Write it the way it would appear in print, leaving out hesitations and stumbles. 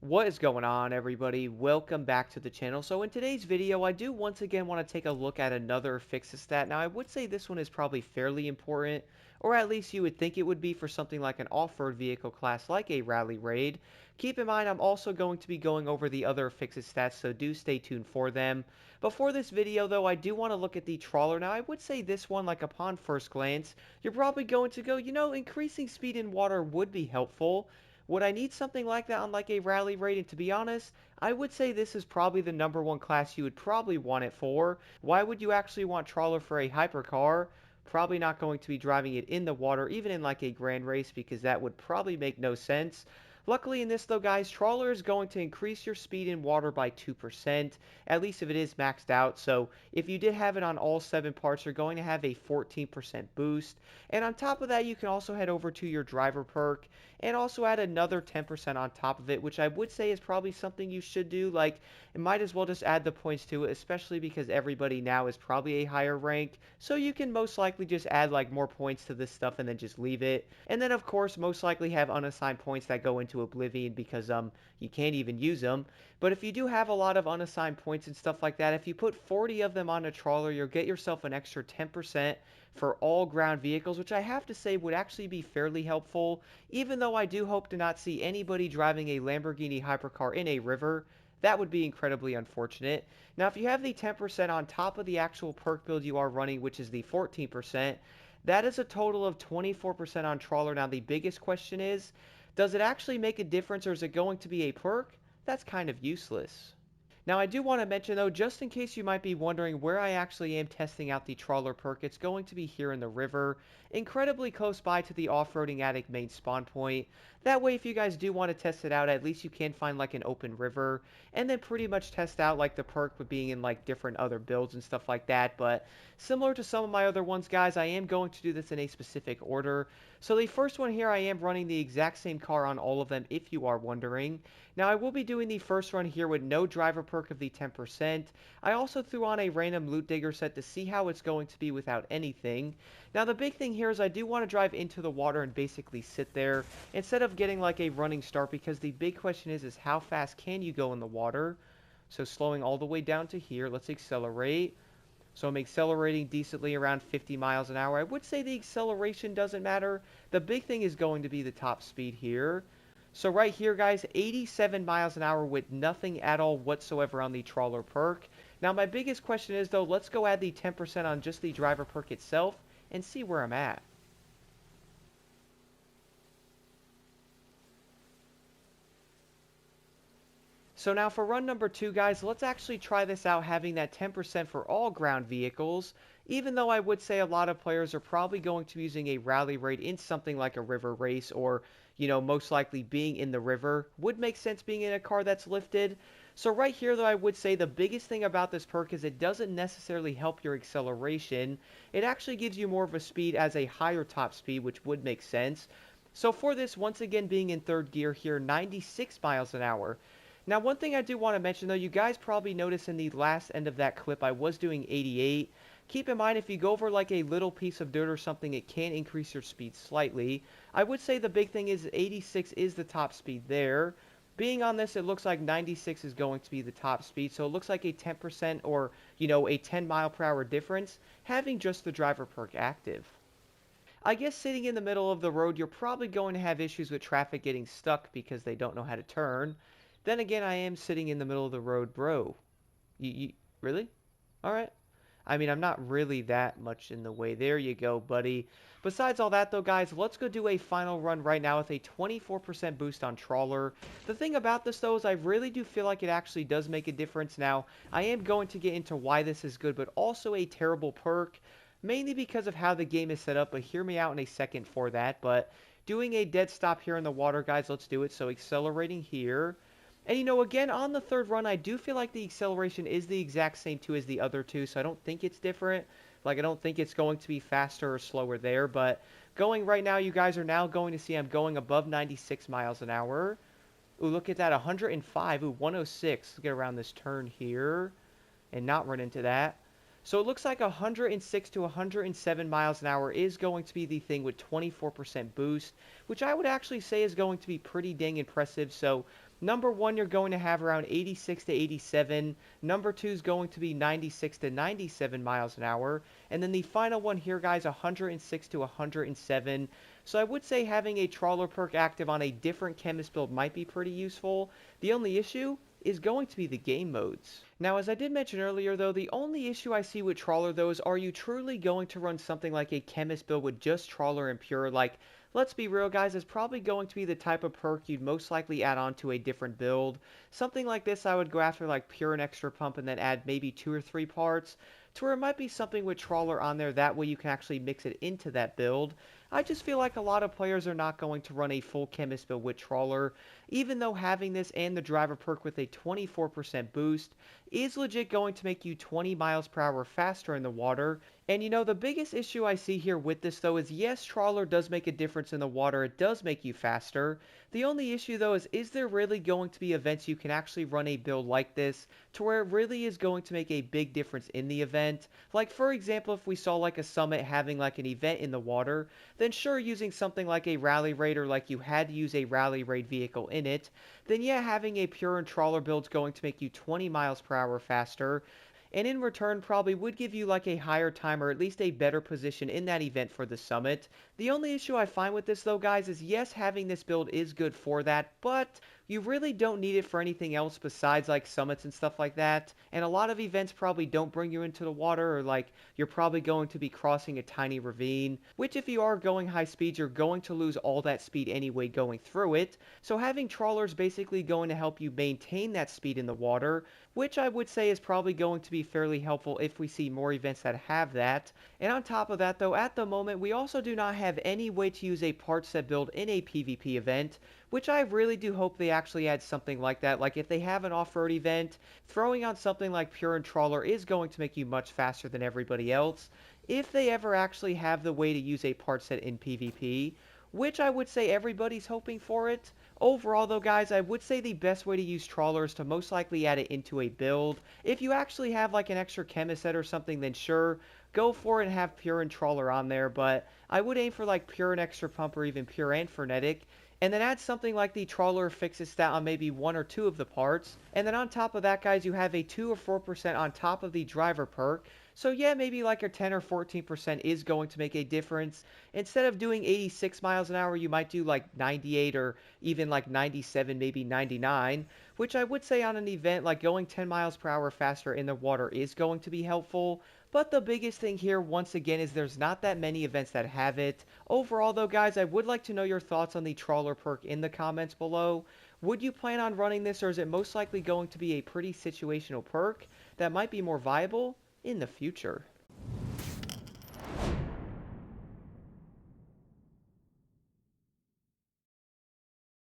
What is going on, everybody? Welcome back to the channel. So in today's video, I do once again want to take a look at another Fixes stat. Now, I would say this one is probably fairly important, or at least you would think it would be for something like an off-road vehicle class like a Rally Raid. Keep in mind, I'm also going to be going over the other Fixes stats, so do stay tuned for them. Before this video, though, I do want to look at the Trawler. Now, I would say this one, like upon first glance, you're probably going to go, increasing speed in water would be helpful. Would I need something like that on like a rally raid? And to be honest, I would say this is probably the number one class you would probably want it for. Why would you actually want Trawler for a hypercar? Probably not going to be driving it in the water, even in like a grand race, because that would probably make no sense. Luckily in this though, guys, Trawler is going to increase your speed in water by 2%, at least if it is maxed out. So if you did have it on all 7 parts, you're going to have a 14% boost. And on top of that, you can also head over to your driver perk and also add another 10% on top of it, which I would say is probably something you should do. Like, it might as well just add the points to it, especially because everybody now is probably a higher rank. So you can most likely just add like more points to this stuff and then just leave it. And then of course, most likely have unassigned points that go into oblivion because you can't even use them. But if you do have a lot of unassigned points and stuff like that, if you put 40 of them on a trawler, you'll get yourself an extra 10% for all ground vehicles, which I have to say would actually be fairly helpful, even though I do hope to not see anybody driving a Lamborghini hypercar in a river. That would be incredibly unfortunate. Now, if you have the 10% on top of the actual perk build you are running, which is the 14%, that is a total of 24% on Trawler. Now, the biggest question is, does it actually make a difference, or is it going to be a perk? That's kind of useless. Now, I do want to mention, though, just in case you might be wondering where I actually am testing out the Trawler perk, it's going to be here in the river, incredibly close by to the Off-Roading Addict main spawn point. That way, if you guys do want to test it out, at least you can find, like, an open river, and then pretty much test out, like, the perk with being in, like, different other builds and stuff like that. But similar to some of my other ones, guys, I am going to do this in a specific order. So the first one here, I am running the exact same car on all of them, if you are wondering. Now, I will be doing the first run here with no driver perk of the 10%. I also threw on a random loot digger set to see how it's going to be without anything. Now, the big thing here is I do want to drive into the water and basically sit there instead of getting like a running start, because the big question is how fast can you go in the water? So slowing all the way down to here, let's accelerate. So I'm accelerating decently around 50 miles an hour. I would say the acceleration doesn't matter. The big thing is going to be the top speed here. So right here, guys, 87 miles an hour with nothing at all whatsoever on the Trawler perk. Now, my biggest question is, though, let's go add the 10% on just the driver perk itself and see where I'm at. So now for run number 2, guys, let's actually try this out having that 10% for all ground vehicles, even though I would say a lot of players are probably going to be using a rally raid in something like a river race, or, most likely being in the river would make sense being in a car that's lifted. So right here, though, I would say the biggest thing about this perk is it doesn't necessarily help your acceleration. It actually gives you more of a speed as a higher top speed, which would make sense. So for this, once again, being in third gear here, 96 miles an hour. Now, one thing I do want to mention, though, you guys probably noticed in the last end of that clip, I was doing 88. Keep in mind, if you go over like a little piece of dirt or something, it can increase your speed slightly. I would say the big thing is 86 is the top speed there. Being on this, it looks like 96 is going to be the top speed, so it looks like a 10% or, a 10 mile per hour difference, having just the driver perk active. I guess sitting in the middle of the road, you're probably going to have issues with traffic getting stuck because they don't know how to turn. Then again, I am sitting in the middle of the road, bro. You really? Alright. I mean, I'm not really that much in the way. There you go, buddy. Besides all that, though, guys, let's go do a final run right now with a 24% boost on Trawler. The thing about this, though, is I really do feel like it actually does make a difference. Now, I am going to get into why this is good, but also a terrible perk, mainly because of how the game is set up, but hear me out in a second for that. But doing a dead stop here in the water, guys, let's do it. So accelerating here. And again, on the third run, I do feel like the acceleration is the exact same too as the other two, so I don't think it's different. Like, I don't think it's going to be faster or slower there, but going right now, you guys are now going to see I'm going above 96 miles an hour. Ooh, look at that, 105, ooh, 106. Let's get around this turn here and not run into that. So it looks like 106 to 107 miles an hour is going to be the thing with 24% boost, which I would actually say is going to be pretty dang impressive. So Number 1, you're going to have around 86 to 87. Number 2 is going to be 96 to 97 miles an hour. And then the final one here, guys, 106 to 107. So I would say having a Trawler perk active on a different chemist build might be pretty useful. The only issue is going to be the game modes. Now, as I did mention earlier, though, the only issue I see with Trawler, though, is are you truly going to run something like a chemist build with just Trawler and Pure? Like, let's be real, guys, it's probably going to be the type of perk you'd most likely add on to a different build. Something like this, I would go after like Pure and Extra Pump and then add maybe 2 or 3 parts, to where it might be something with Trawler on there, that way you can actually mix it into that build. I just feel like a lot of players are not going to run a full chemist build with Trawler, even though having this and the driver perk with a 24% boost is legit going to make you 20 miles per hour faster in the water. And you know, the biggest issue I see here with this though is yes, Trawler does make a difference in the water, it does make you faster. The only issue though is there really going to be events you can actually run a build like this to where it really is going to make a big difference in the event? Like for example, if we saw like a summit having like an event in the water, then sure, using something like a rally raid or like you had to use a rally raid vehicle in it, then yeah, having a Pure and Trawler build is going to make you 20 miles per hour faster, and in return probably would give you like a higher time or at least a better position in that event for the summit. The only issue I find with this though, guys, is yes, having this build is good for that, but you really don't need it for anything else besides like summits and stuff like that. And a lot of events probably don't bring you into the water, or like you're probably going to be crossing a tiny ravine, which if you are going high speeds, you're going to lose all that speed anyway going through it. So having Trawlers basically going to help you maintain that speed in the water, which I would say is probably going to be fairly helpful if we see more events that have that. And on top of that though, at the moment we also do not have any way to use a part set build in a PvP event, which I really do hope they actually add something like that. Like if they have an off-road event, throwing on something like Pure and Trawler is going to make you much faster than everybody else. If they ever actually have the way to use a part set in PvP, which I would say everybody's hoping for it. Overall though, guys, I would say the best way to use Trawler is to most likely add it into a build. If you actually have like an extra chemist set or something, then sure, go for it and have Pure and Trawler on there, but I would aim for like Pure and Extra Pump or even Pure and Frenetic, and then add something like the Trawler Affix stat on maybe 1 or 2 of the parts. And then on top of that, guys, you have a 2 or 4% on top of the driver perk. So yeah, maybe like a 10 or 14% is going to make a difference. Instead of doing 86 miles an hour, you might do like 98 or even like 97, maybe 99, which I would say on an event like going 10 miles per hour faster in the water is going to be helpful. But the biggest thing here, once again, is there's not that many events that have it. Overall, though, guys, I would like to know your thoughts on the Trawler perk in the comments below. Would you plan on running this, or is it most likely going to be a pretty situational perk that might be more viable in the future?